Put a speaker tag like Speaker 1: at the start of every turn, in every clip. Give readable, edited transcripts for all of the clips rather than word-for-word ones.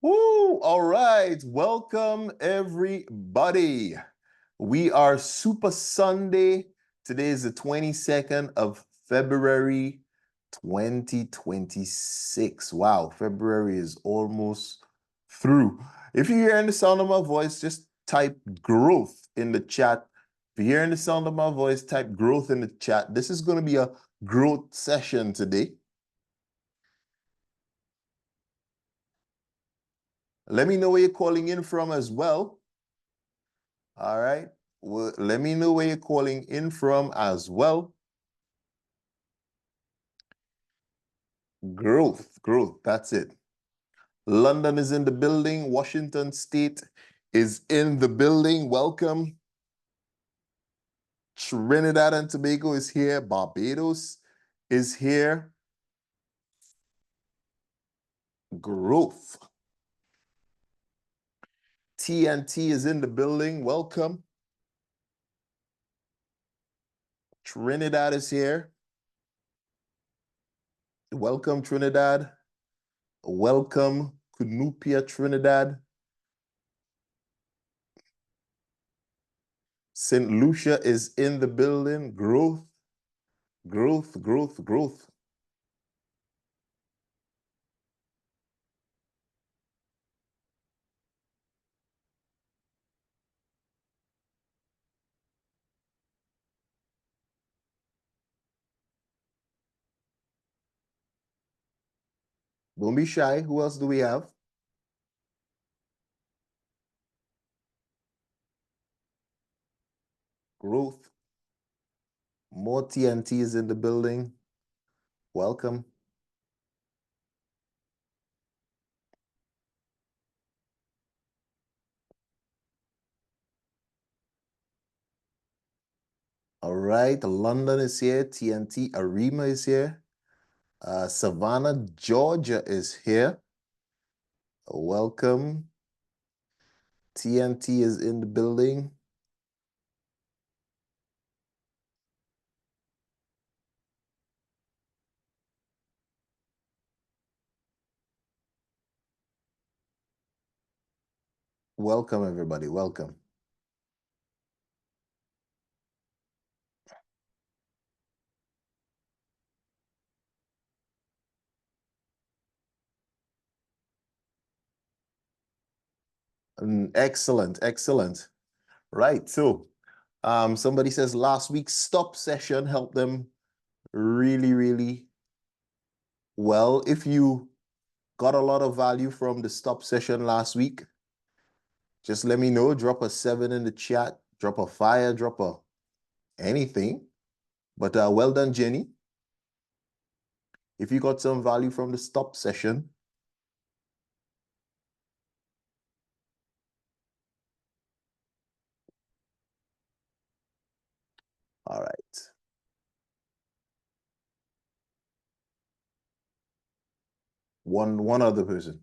Speaker 1: Woo! All right. Welcome, everybody. We are Super Sunday. Today is the 22nd of February, 2026. Wow, February is almost through. If you're hearing the sound of my voice, just type growth in the chat. If you're hearing the sound of my voice, type growth in the chat. This is going to be a growth session today. Let me know where you're calling in from as well. All right. Well, let me know where you're calling in from as well. Growth. That's it. London is in the building. Washington State is in the building. Welcome. Trinidad and Tobago is here. Barbados is here. Growth. TNT is in the building. Welcome. Trinidad is here. Welcome, Trinidad. Welcome, Cunupia, Trinidad. St. Lucia is in the building. Growth. Don't be shy. Who else do we have? Growth. More TNT is in the building. Welcome. All right. London is here. TNT Arima is here. Savannah, Georgia is here. Welcome. TNT is in the building. Welcome, everybody. Welcome. Excellent. Right. So somebody says last week's stop session helped them really well. If you got a lot of value from the stop session last week, just let me know. Drop a 7 in the chat. Drop a fire. Drop a anything. But well done, Jenny. If you got some value from the stop session, all right. One other person.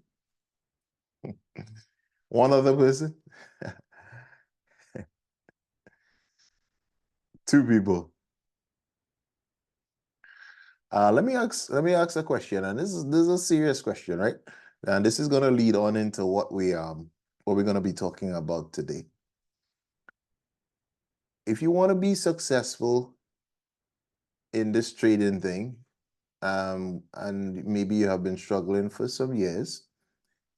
Speaker 1: One other person. 2 people. Let me ask a question, and this is a serious question, right? And this is gonna lead on into what we're gonna be talking about today. If you want to be successful in this trading thing, and maybe you have been struggling for some years,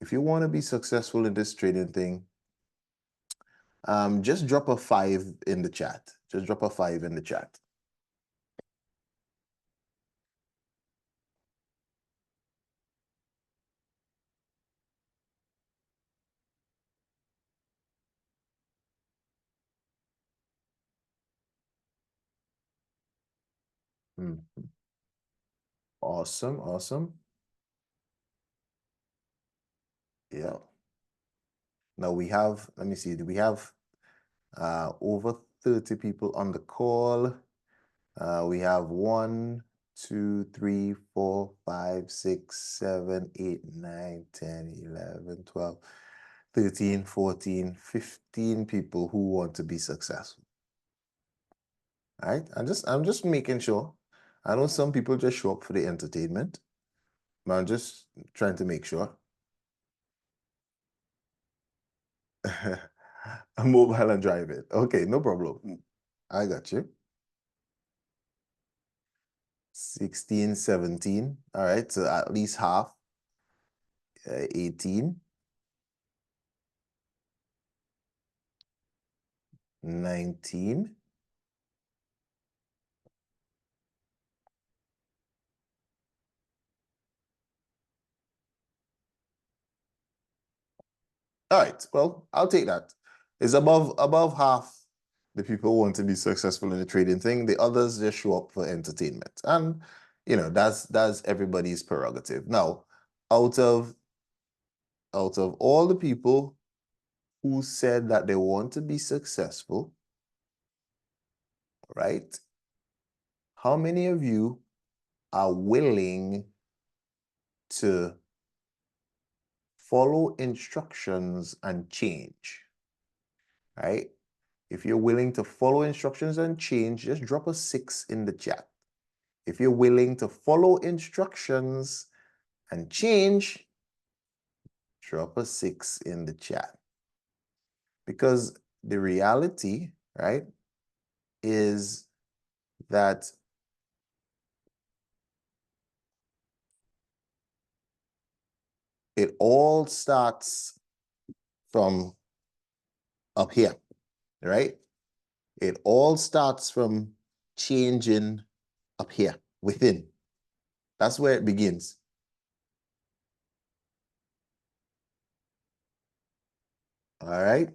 Speaker 1: if you want to be successful in this trading thing, just drop a 5 in the chat. Just drop a 5 in the chat. Awesome. Yeah. Now we have, let me see, do we have over 30 people on the call? We have 1, 2, 3, 4, 5, 6, 7, 8, 9, 10, 11, 12, 13, 14, 15 people who want to be successful. All right? I'm just making sure. I know some people just show up for the entertainment, but I'm just trying to make sure. Mobile and drive it. Okay, no problem. I got you. 16, 17. All right, so at least half. 18. 19. All right, well, I'll take that. It's above half the people want to be successful in the trading thing. The others just show up for entertainment. And that's everybody's prerogative. Now, out of all the people who said that they want to be successful, right? How many of you are willing to follow instructions and change, right? If you're willing to follow instructions and change, just drop a 6 in the chat. If you're willing to follow instructions and change, drop a 6 in the chat. Because the reality, right, is that it all starts from up here, right? It all starts from changing up here within. That's where it begins. All right?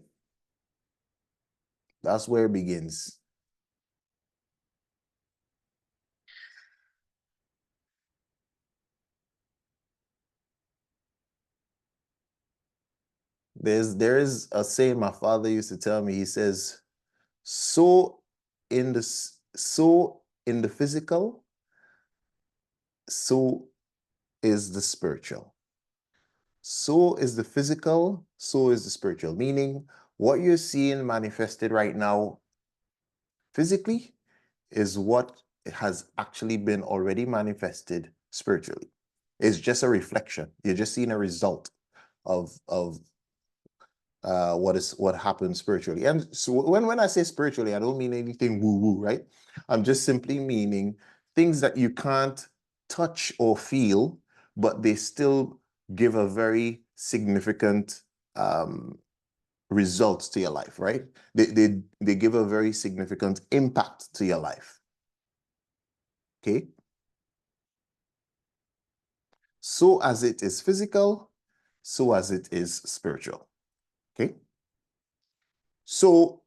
Speaker 1: That's where it begins. There is a saying my father used to tell me. He says, so in the physical, so is the spiritual. So is the physical, so is the spiritual. Meaning, what you're seeing manifested right now physically is what has actually been already manifested spiritually. It's just a reflection. You're just seeing a result of what happens spiritually. And so when I say spiritually, I don't mean anything woo-woo, right? I'm just simply meaning things that you can't touch or feel, but they still give a very significant results to your life, right? They give a very significant impact to your life. Okay? So as it is physical, so as it is spiritual. Okay? So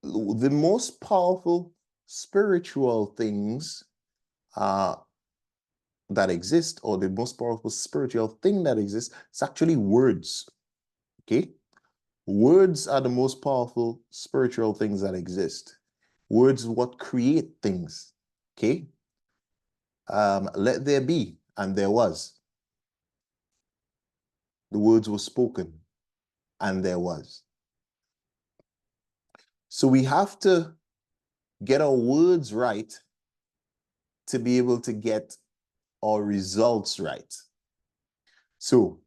Speaker 1: the most powerful spiritual things that exist, or the most powerful spiritual thing that exists, is actually words. Okay? Words are the most powerful spiritual things that exist. Words what create things. Okay? Let there be, and there was. The words were spoken, and there was. So we have to get our words right to be able to get our results right. So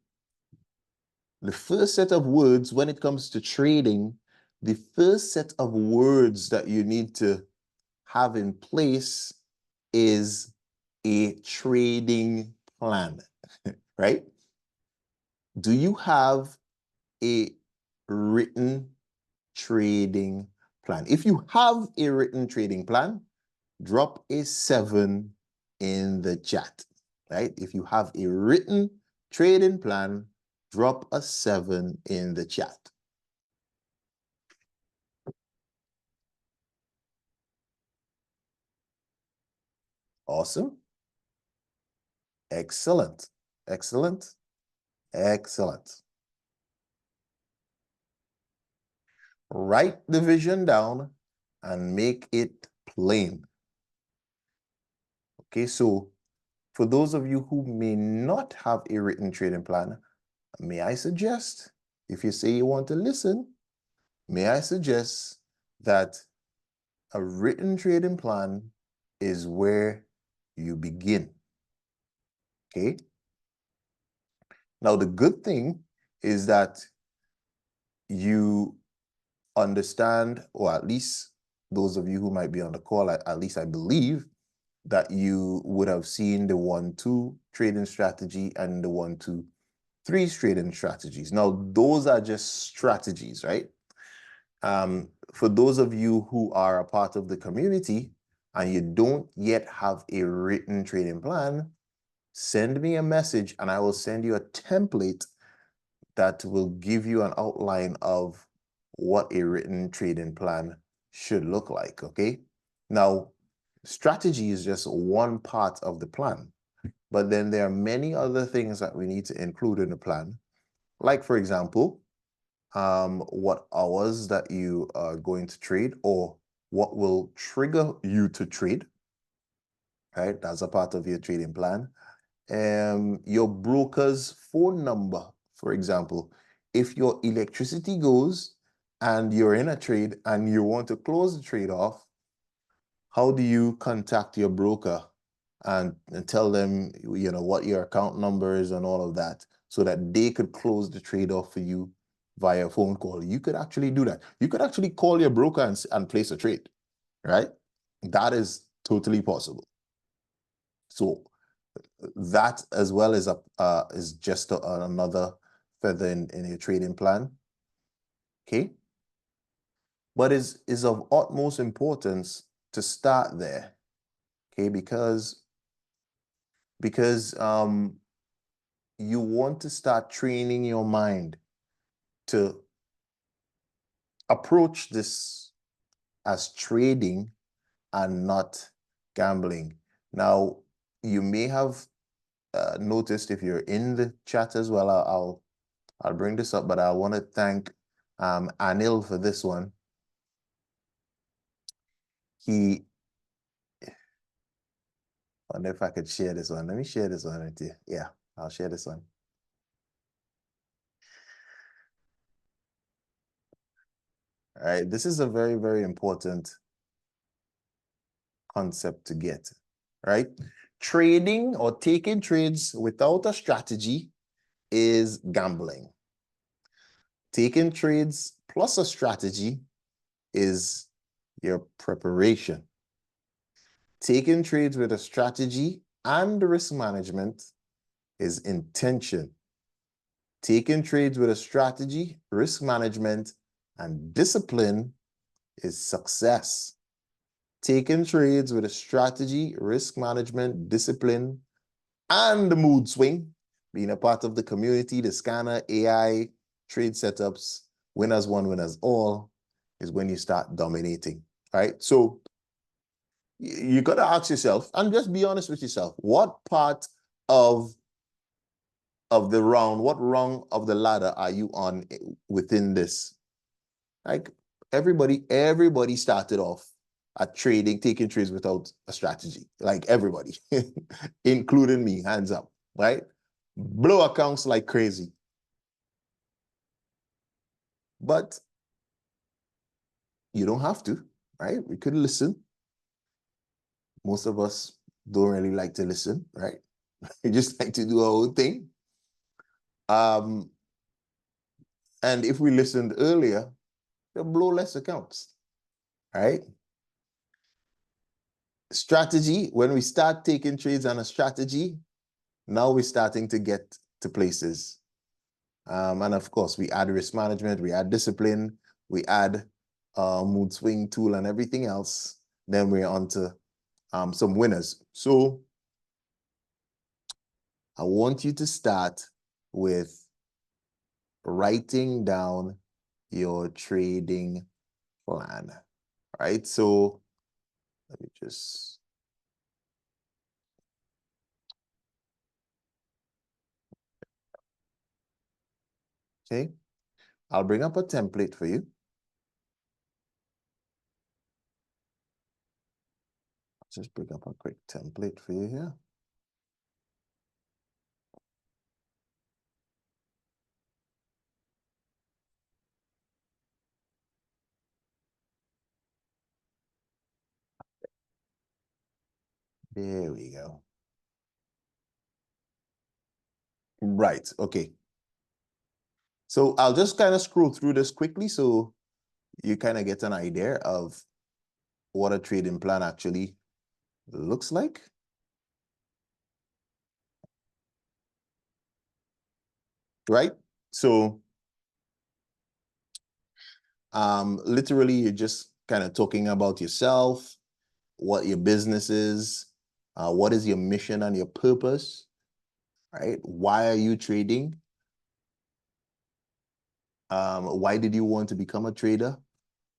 Speaker 1: the first set of words when it comes to trading, the first set of words that you need to have in place is a trading plan, right? Do you have a written trading plan? If you have a written trading plan, drop a 7 in the chat, right? If you have a written trading plan, drop a 7 in the chat. Awesome. Excellent. Excellent. Excellent. Write the vision down and make it plain. Okay, so for those of you who may not have a written trading plan, may I suggest, if you say you want to listen, may I suggest that a written trading plan is where you begin. Okay? Now, the good thing is that you understand, or at least those of you who might be on the call, at least I believe that you would have seen the 1-2 trading strategy and the 1-2-3 trading strategies. Now, those are just strategies, right? For those of you who are a part of the community and you don't yet have a written trading plan, send me a message and I will send you a template that will give you an outline of what a written trading plan should look like, okay? Now, strategy is just one part of the plan, but then there are many other things that we need to include in the plan. Like, for example, what hours that you are going to trade or what will trigger you to trade, right? That's a part of your trading plan. Your broker's phone number, for example. If your electricity goes and you're in a trade and you want to close the trade off, how do you contact your broker and tell them, you know, what your account number is and all of that, so that they could close the trade off for you via phone call? You could actually do that. You could actually call your broker and place a trade, right? That is totally possible. So that as well is just another feather in your trading plan, okay? But is of utmost importance to start there, okay? Because you want to start training your mind to approach this as trading and not gambling. Now, you may have noticed, if you're in the chat as well, I'll bring this up, but I want to thank Anil for this one. I wonder if I could share this one. Let me share this one with you. Yeah, I'll share this one. All right, this is a very, very important concept to get, right? Trading or taking trades without a strategy is gambling. Taking trades plus a strategy is your preparation. Taking trades with a strategy and risk management is intention. Taking trades with a strategy, risk management, and discipline is success. Taking trades with a strategy, risk management, discipline, and the mood swing, being a part of the community, the scanner, AI, trade setups, winners one, winners all, is when you start dominating, right? So you got to ask yourself, and just be honest with yourself, what part of the round, what rung of the ladder are you on within this? Like everybody started off at trading, taking trades without a strategy. Like everybody, including me, hands up, right? Blow accounts like crazy. But you don't have to, right? We could listen. Most of us don't really like to listen, right? We just like to do our own thing. And if we listened earlier, they'll blow less accounts, right? Strategy, when we start taking trades on a strategy, now we're starting to get to places. And of course, we add risk management, we add discipline, we add mood swing tool and everything else. Then we're on to some winners. So I want you to start with writing down your trading plan, right? So let me just, okay. I'll bring up a template for you. Just bring up a quick template for you here. There we go. Right, okay. So I'll just kind of scroll through this quickly so you kind of get an idea of what a trading plan actually looks like. Right? So literally you're just kind of talking about yourself, what your business is, what is your mission and your purpose, right? Why are you trading? Why did you want to become a trader?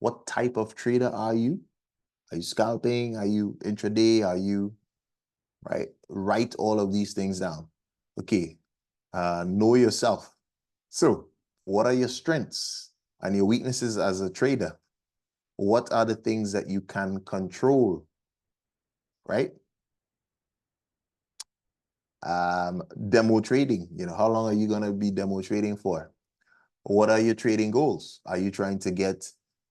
Speaker 1: What type of trader are you? Are you scalping? Are you intraday? Are you, right? Write all of these things down. Okay. Know yourself. So what are your strengths and your weaknesses as a trader? What are the things that you can control, right? Demo trading, how long are you going to be demo trading for? What are your trading goals? Are you trying to get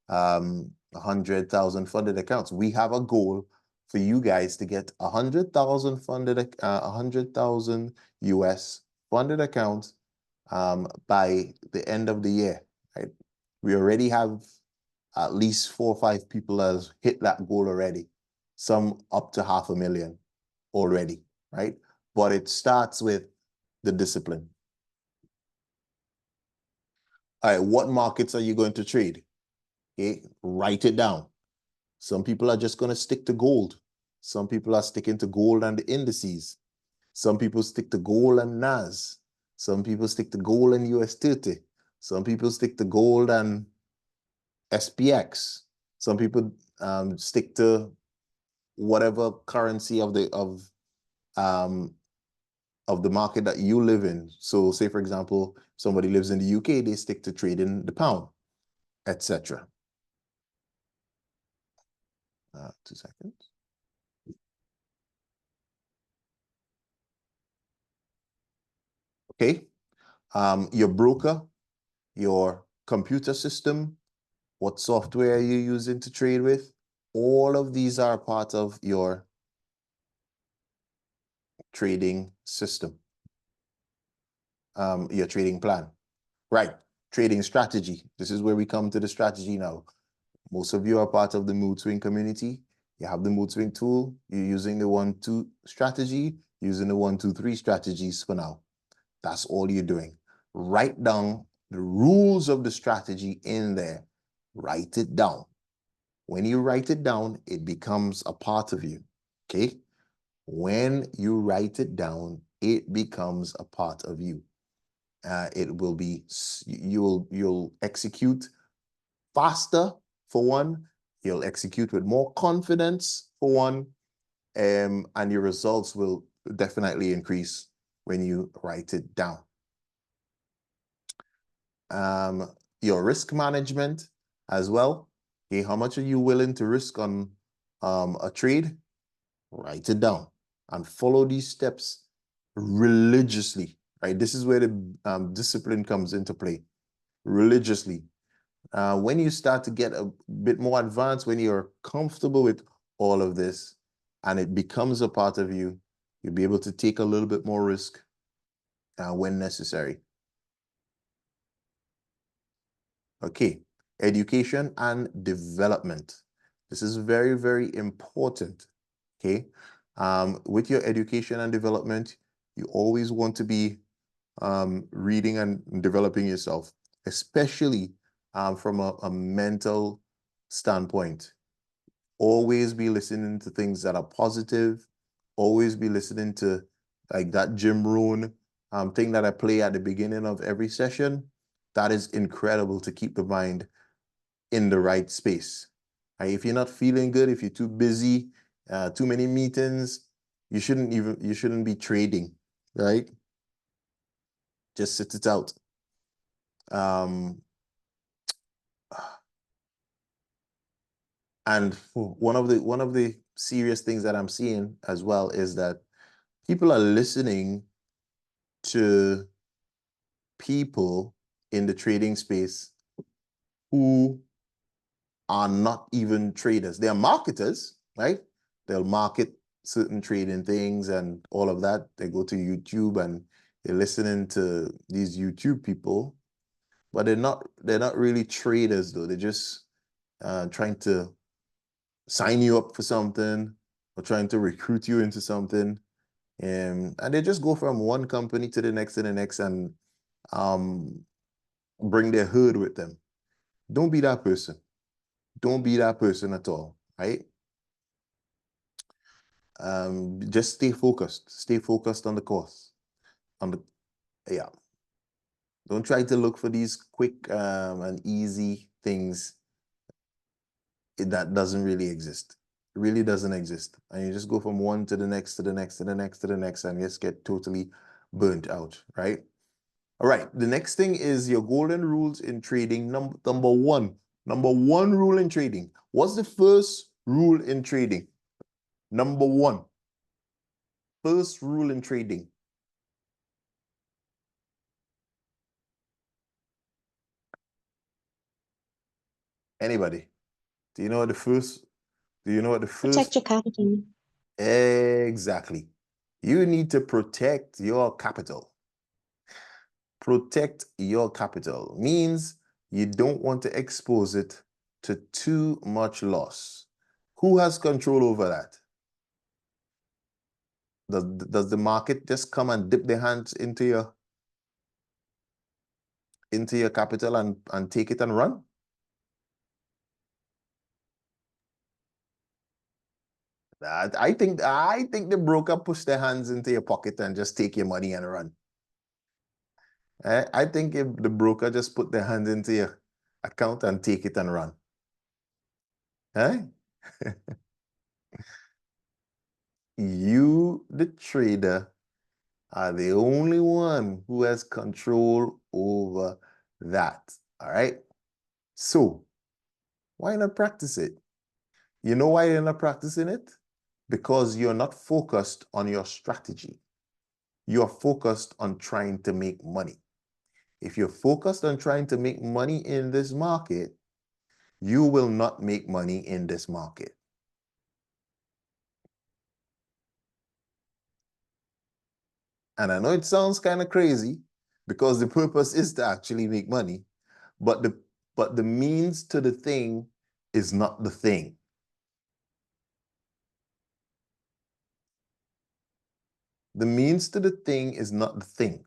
Speaker 1: 100,000 funded accounts? We have a goal for you guys to get 100,000 funded, 100,000 US funded accounts by the end of the year, right? We already have at least 4 or 5 people has hit that goal already. Some up to 500,000 already, right? But it starts with the discipline. All right, what markets are you going to trade? Okay, write it down. Some people are just going to stick to gold. Some people are sticking to gold and the indices. Some people stick to gold and NAS. Some people stick to gold and US 30. Some people stick to gold and SPX. Some people stick to whatever currency of the market that you live in. So say, for example, somebody lives in the UK, they stick to trading the pound, etc. 2 seconds. Okay. Your broker, your computer system, what software are you using to trade with? All of these are part of your trading system, your trading plan. Right. Trading strategy. This is where we come to the strategy now. Most of you are part of the MOODSWING community. You have the MOODSWING tool. You're using the 1-2 strategy, using the 1-2-3 strategies for now. That's all you're doing. Write down the rules of the strategy in there. Write it down. When you write it down, it becomes a part of you. Okay? When you write it down, it becomes a part of you. It will be, you'll execute faster for one, you'll execute with more confidence for one, and your results will definitely increase when you write it down. Your risk management as well. Okay, how much are you willing to risk on a trade? Write it down and follow these steps religiously, right? This is where the discipline comes into play, religiously. When you start to get a bit more advanced, when you're comfortable with all of this and it becomes a part of you, you'll be able to take a little bit more risk when necessary. Okay, education and development. This is very, very important, okay? With your education and development, you always want to be reading and developing yourself, especially from a mental standpoint. Always be listening to things that are positive. Always be listening to like that Jim Rohn thing that I play at the beginning of every session. That is incredible to keep the mind in the right space. If you're not feeling good, if you're too busy, too many meetings, you shouldn't be trading, right? Just sit it out. And one of the serious things that I'm seeing as well is that people are listening to people in the trading space who are not even traders. They are marketers, right? They'll market certain trading things and all of that. They go to YouTube and they're listening to these YouTube people, but they're not really traders though. They're just trying to sign you up for something or trying to recruit you into something. And they just go from one company to the next and bring their herd with them. Don't be that person. Don't be that person at all, right? Just stay focused. Stay focused on the course. Yeah. Don't try to look for these quick and easy things that doesn't really exist. It really doesn't exist. And you just go from one to the next, to the next, to the next, to the next, and just get totally burnt out, right? All right, the next thing is your golden rules in trading. Number one rule in trading. What's the first rule in trading? Number one, first rule in trading. Anybody? Do you know what the first?
Speaker 2: Protect your capital.
Speaker 1: Exactly. You need to protect your capital. Protect your capital means you don't want to expose it to too much loss. Who has control over that? Does the market just come and dip their hands into your capital and take it and run? I think the broker push their hands into your pocket and just take your money and run. I think if the broker just put their hands into your account and take it and run. Eh? You, the trader, are the only one who has control over that. All right? So, why not practice it? You know why you're not practicing it? Because you're not focused on your strategy. You're focused on trying to make money. If you're focused on trying to make money in this market, you will not make money in this market. And I know it sounds kind of crazy because the purpose is to actually make money, but the means to the thing is not the thing. The means to the thing is not the thing.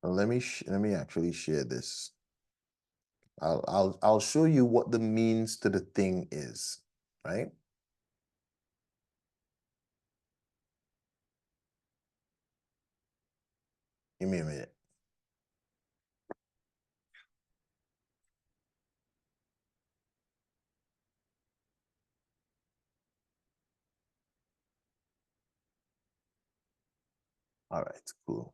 Speaker 1: Let me actually share this. I'll show you what the means to the thing is, right? Give me a minute. All right, cool.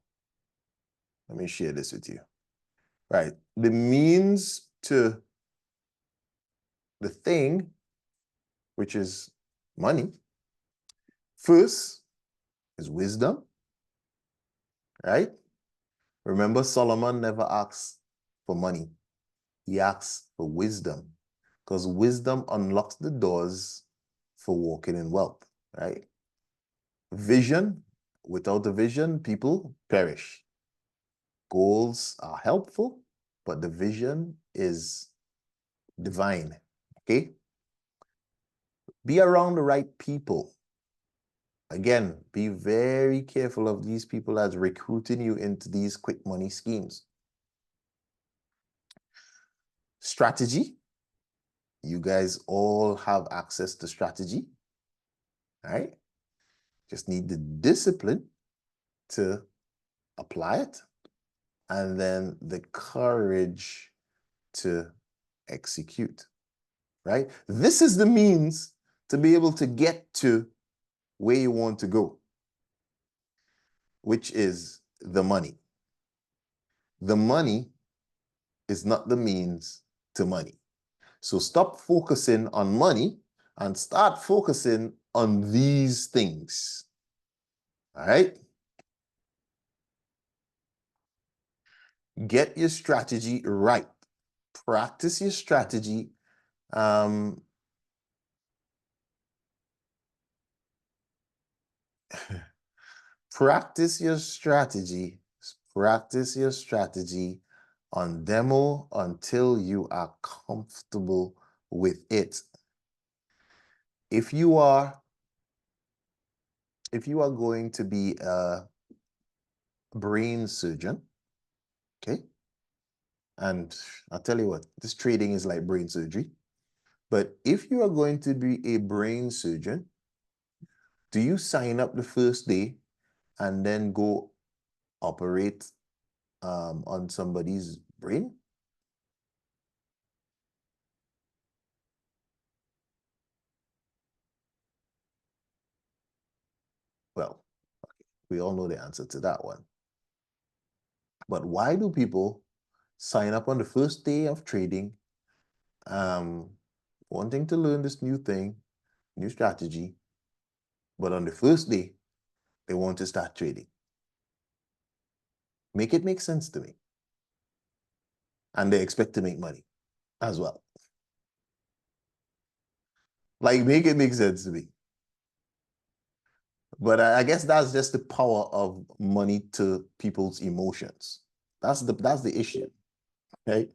Speaker 1: Let me share this with you. Right. The means to the thing, which is money, first is wisdom, right? Remember, Solomon never asked for money. He asked for wisdom because wisdom unlocks the doors for walking in wealth, right? Vision, without a vision, people perish. Goals are helpful, but the vision is divine, okay? Be around the right people. Again, be very careful of these people that's recruiting you into these quick money schemes. Strategy. You guys all have access to strategy, right? Just need the discipline to apply it and then the courage to execute, right? This is the means to be able to get to where you want to go, which is the money. The money is not the means to money. So stop focusing on money and start focusing on these things. All right? Get your strategy right. Practice your strategy. Practice your strategy. Practice your strategy on demo until you are comfortable with it. If you are going to be a brain surgeon, okay, and I'll tell you what, this trading is like brain surgery. But if you are going to be a brain surgeon, do you sign up the first day and then go operate on somebody's brain? Well, we all know the answer to that one. But why do people sign up on the first day of trading, wanting to learn this new thing, new strategy, but on the first day, they want to start trading? Make it make sense to me. And they expect to make money as well. Like, make it make sense to me. But I guess that's just the power of money to people's emotions. That's the issue, right?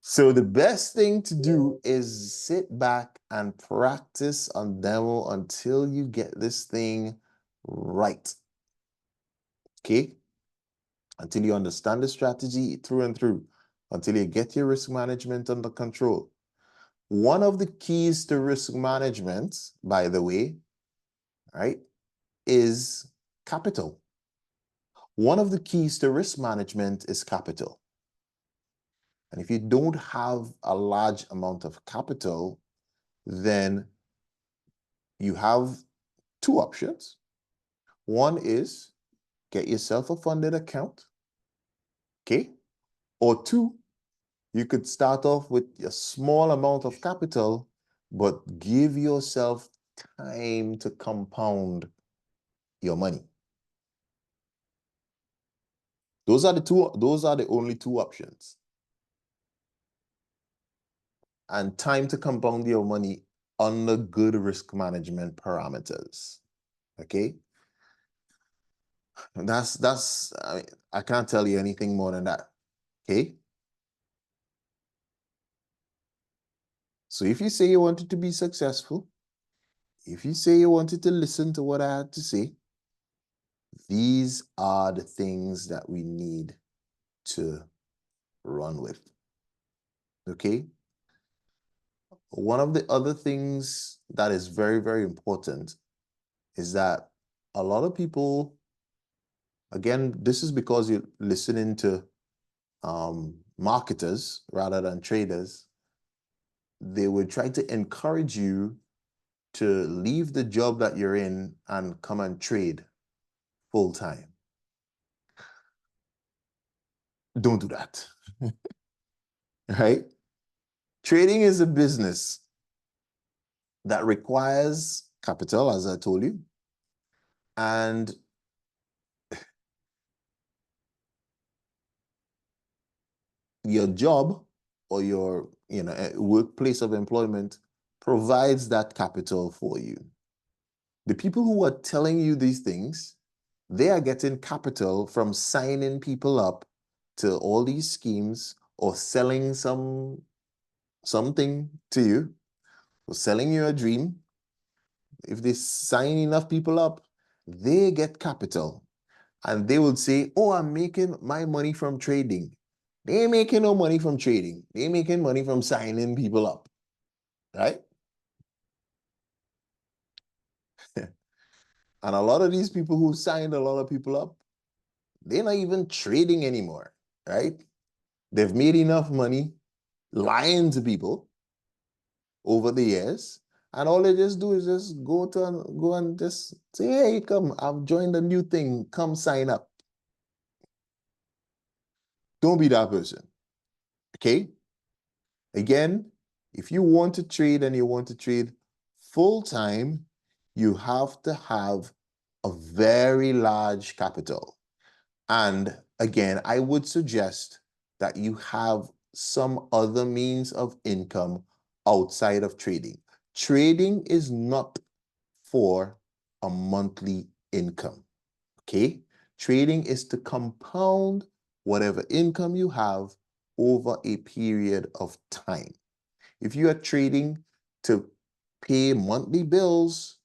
Speaker 1: So the best thing to do is sit back and practice on demo until you get this thing right. Okay? Until you understand the strategy through and through, until you get your risk management under control. One of the keys to risk management, by the way, right, is capital. One of the keys to risk management is capital. And if you don't have a large amount of capital, then you have two options. One is get yourself a funded account, okay? Or two, you could start off with a small amount of capital, but give yourself time to compound your money. Those are the only two options. And time to compound your money under good risk management parameters. Okay? And that's I mean, I can't tell you anything more than that. Okay? So if you say you wanted to be successful, if you say you wanted to listen to what I had to say, these are the things that we need to run with. Okay? One of the other things that is very, very important is that a lot of people, again, this is because you're listening to marketers rather than traders. They would try to encourage you to leave the job that you're in and come and trade full time. Don't do that. Right? Trading is a business that requires capital, as I told you, and your job or your workplace of employment provides that capital for you. The people who are telling you these things, they are getting capital from signing people up to all these schemes or selling something to you, or selling you a dream. If they sign enough people up, they get capital. And they will say, oh, I'm making my money from trading. They ain't making no money from trading. They're making money from signing people up, right? And a lot of these people who signed a lot of people up, they're not even trading anymore, right? They've made enough money lying to people over the years, and all they just do is just go and just say, hey, come, I've joined a new thing, come sign up. Don't be that person, okay? Again, if you want to trade and you want to trade full-time, you have to have a very large capital. And again, I would suggest that you have some other means of income outside of trading. Trading is not for a monthly income. Okay? Trading is to compound whatever income you have over a period of time. If you are trading to pay monthly bills,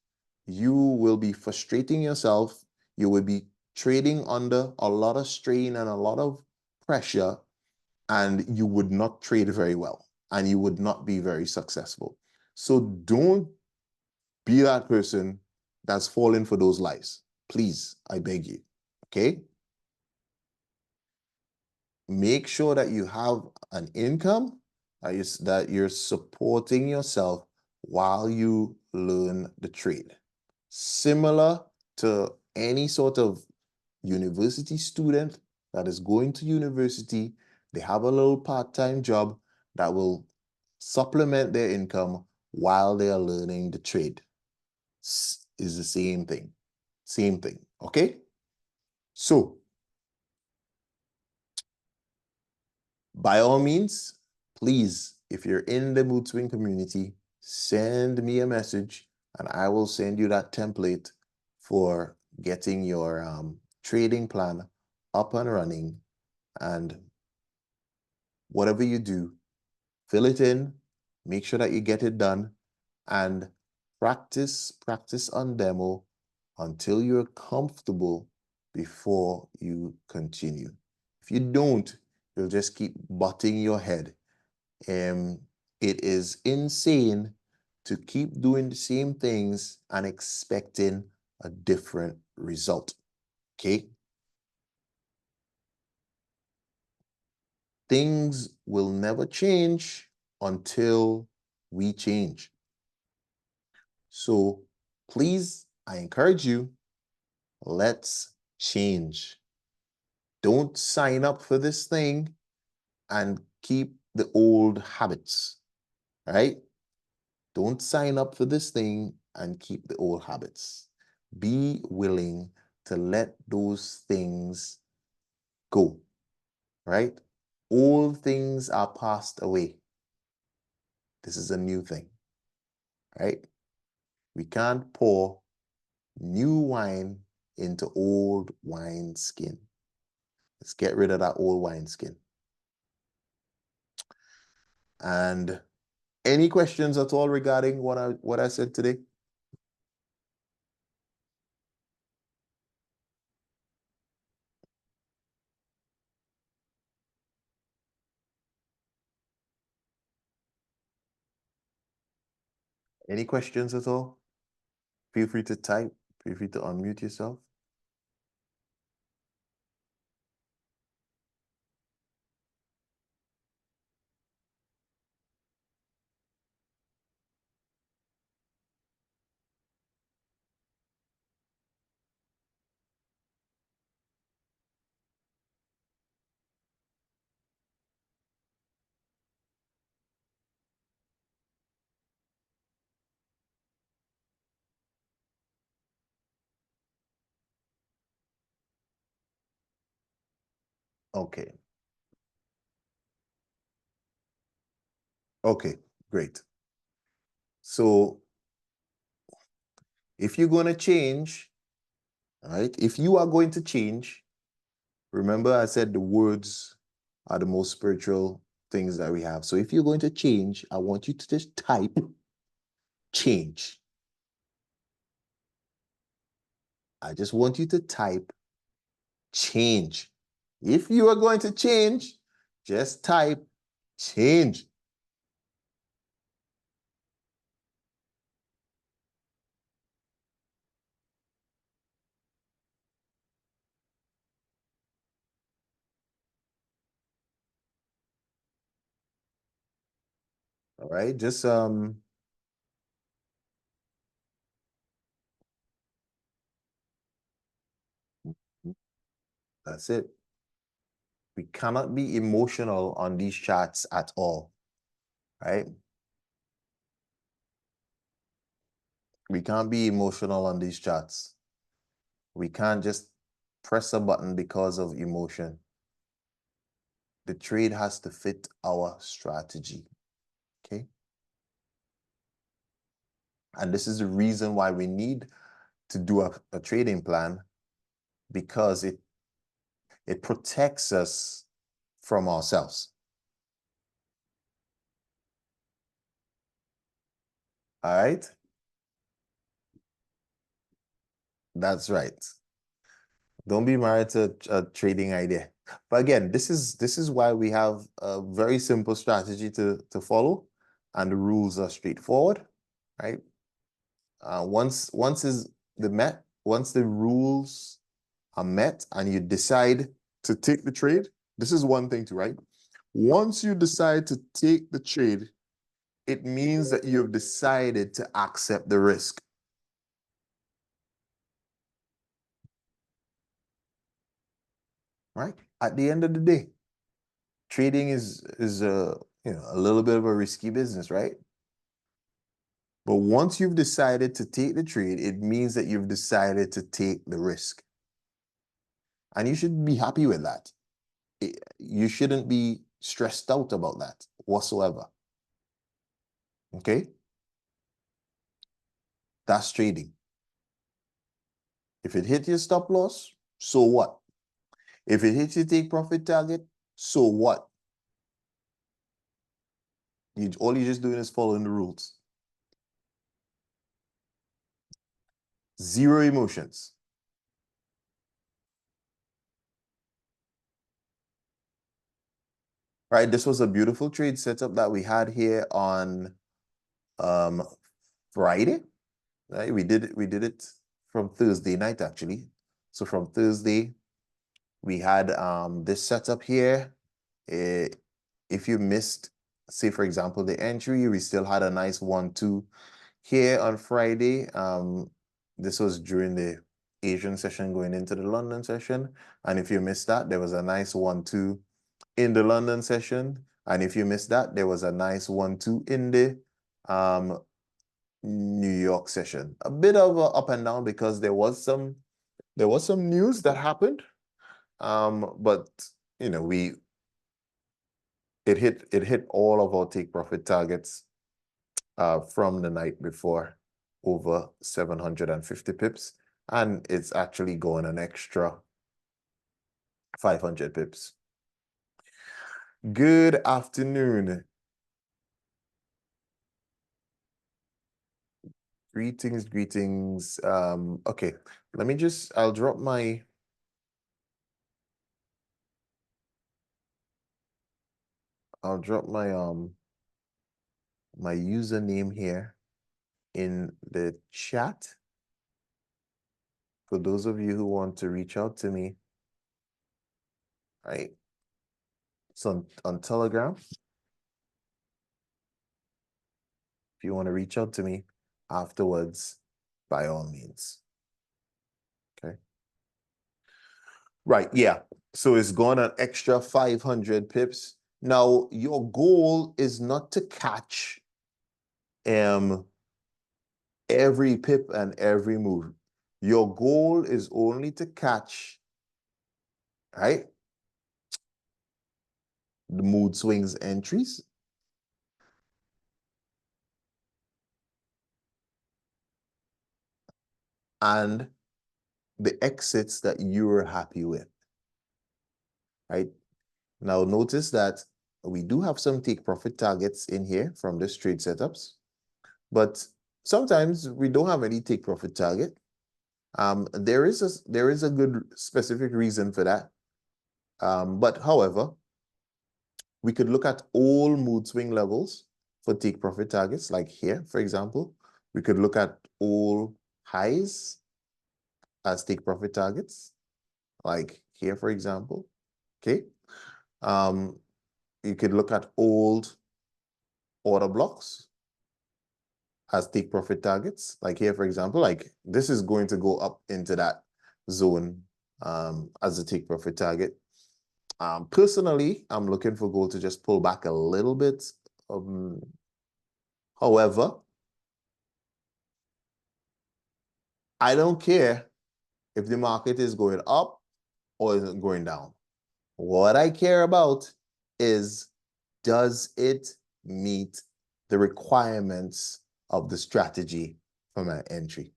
Speaker 1: you will be frustrating yourself. You will be trading under a lot of strain and a lot of pressure, and you would not trade very well and you would not be very successful. So don't be that person that's falling for those lies. Please, I beg you. Okay? Make sure that you have an income that you're supporting yourself while you learn the trade. Similar to any sort of university student that is going to university, they have a little part-time job that will supplement their income while they are learning the trade. Is the same thing. Same thing. Okay? So, by all means, please, if you're in the MOODSWING community, send me a message and I will send you that template for getting your trading plan up and running. And whatever you do, fill it in, make sure that you get it done, and practice on demo until you're comfortable before you continue. If you don't, you'll just keep butting your head. It is insane to keep doing the same things and expecting a different result. Okay? Things will never change until we change. So please, I encourage you, let's change. Don't sign up for this thing and keep the old habits, right? Don't sign up for this thing and keep the old habits. Be willing to let those things go, right? Old things are passed away. This is a new thing, right? We can't pour new wine into old wine skin. Let's get rid of that old wine skin. And any questions at all regarding what I said today? Any questions at all? Feel free to type. Feel free to unmute yourself. Okay. Okay, great. So if you're going to change, all right, if you are going to change, remember I said the words are the most spiritual things that we have. So if you're going to change, I want you to just type change. I just want you to type change. If you are going to change, just type change. All right, just that's it. We cannot be emotional on these chats at all, right? We can't be emotional on these chats. We can't just press a button because of emotion. The trade has to fit our strategy, okay? And this is the reason why we need to do a trading plan, because it protects us from ourselves. All right? That's right. Don't be married to a trading idea. But again, this is why we have a very simple strategy to follow, and the rules are straightforward, right? Once the rules are met and you decide to take the trade, this is one thing to write. Once you decide to take the trade, it means that you've decided to accept the risk. Right? At the end of the day, trading is a little bit of a risky business, right? But once you've decided to take the trade, it means that you've decided to take the risk. And you should be happy with that. You shouldn't be stressed out about that whatsoever. Okay? That's trading. If it hits your stop loss, so what? If it hits your take profit target, so what? All you're just doing is following the rules. Zero emotions. Right, this was a beautiful trade setup that we had here on Friday. Right, we did it from Thursday night actually. So from Thursday, we had this setup here. If you missed, say for example, the entry, we still had a nice 1-2 here on Friday. This was during the Asian session going into the London session. And if you missed that, there was a nice 1-2 in the London session. And if you missed that, there was a nice 1-2 in the New York session. A bit of a up and down because there was some news that happened. But you know, it hit all of our take profit targets from the night before, over 750 pips, and it's actually going an extra 500 pips. Good afternoon. Greetings. Okay, I'll drop my my username here in the chat for those of you who want to reach out to me. Right? So on Telegram, if you want to reach out to me afterwards, by all means. Okay. Right, yeah. So it's gone an extra 500 pips. Now, your goal is not to catch every pip and every move. Your goal is only to catch, right, the mood swings entries and the exits that you were happy with, right? Now, notice that we do have some take profit targets in here from this trade setups, but sometimes we don't have any take profit target. There is a good specific reason for that. But however, we could look at all mood swing levels for take profit targets, like here, for example. We could look at all highs as take profit targets, like here, for example. Okay. You could look at old order blocks as take profit targets, like here, for example. Like this is going to go up into that zone as a take profit target. Personally, I'm looking for gold to just pull back a little bit. However, I don't care if the market is going up or is it going down. What I care about is, does it meet the requirements of the strategy for my entry?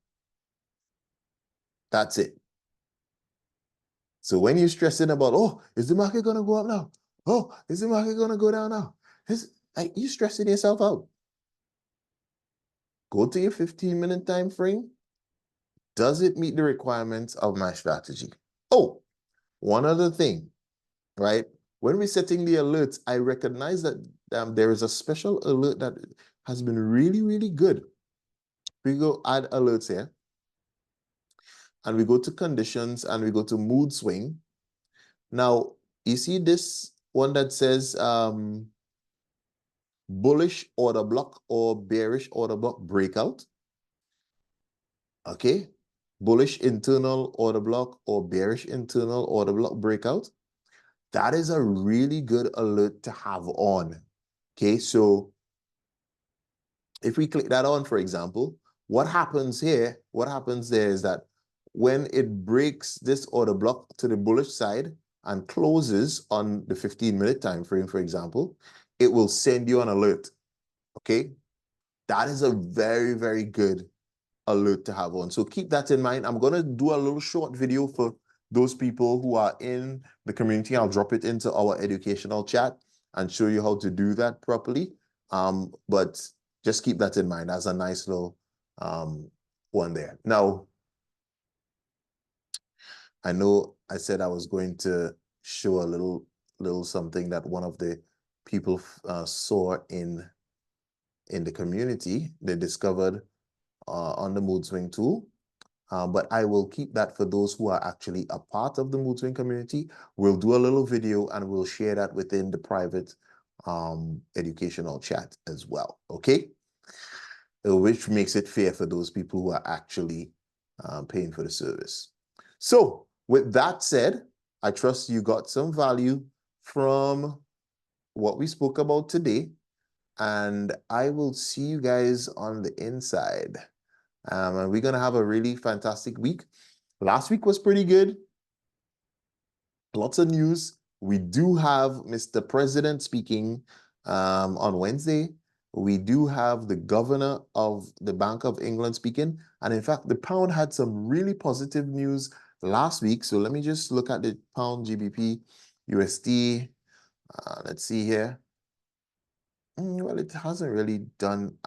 Speaker 1: That's it. So when you're stressing about, oh, is the market going to go up now? Oh, is the market going to go down now? You're stressing yourself out. Go to your 15-minute time frame. Does it meet the requirements of my strategy? Oh, one other thing, right? When we're setting the alerts, I recognize that there is a special alert that has been really, really good. We go add alerts here. And we go to conditions and we go to mood swing. Now, you see this one that says bullish order block or bearish order block breakout. Okay. Bullish internal order block or bearish internal order block breakout. That is a really good alert to have on. Okay. So if we click that on, for example, what happens here, what happens there is that when it breaks this order block to the bullish side and closes on the 15-minute time frame, for example, it will send you an alert. Okay. That is a very, very good alert to have on. So keep that in mind. I'm going to do a little short video for those people who are in the community. I'll drop it into our educational chat and show you how to do that properly. But just keep that in mind as a nice little one there. Now, I know I said I was going to show a little something that one of the people saw in the community. They discovered on the MOODSWING tool. But I will keep that for those who are actually a part of the MOODSWING community. We'll do a little video and we'll share that within the private educational chat as well, okay? Which makes it fair for those people who are actually paying for the service. So with that said, I trust you got some value from what we spoke about today, and I will see you guys on the inside. And we're going to have a really fantastic week. Last week was pretty good. Lots of news. We do have Mr. President speaking on Wednesday. We do have the governor of the Bank of England speaking. And in fact, the pound had some really positive news last week. So let me just look at the pound GBP USD. Let's see here. Well, it hasn't really done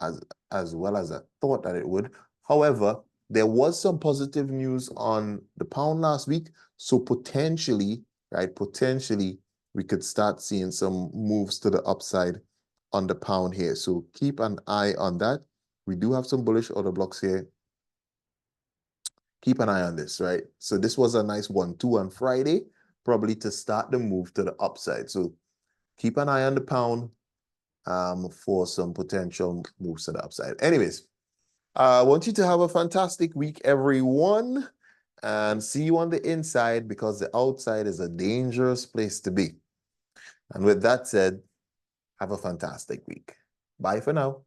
Speaker 1: as well as I thought that it would. However, there was some positive news on the pound last week. So potentially, right, potentially we could start seeing some moves to the upside on the pound here. So keep an eye on that. We do have some bullish order blocks here. Keep an eye on this, right? So this was a nice 1-2 on Friday, probably to start the move to the upside. So keep an eye on the pound for some potential moves to the upside. Anyways, I want you to have a fantastic week, everyone, and see you on the inside, because the outside is a dangerous place to be. And with that said, have a fantastic week. Bye for now.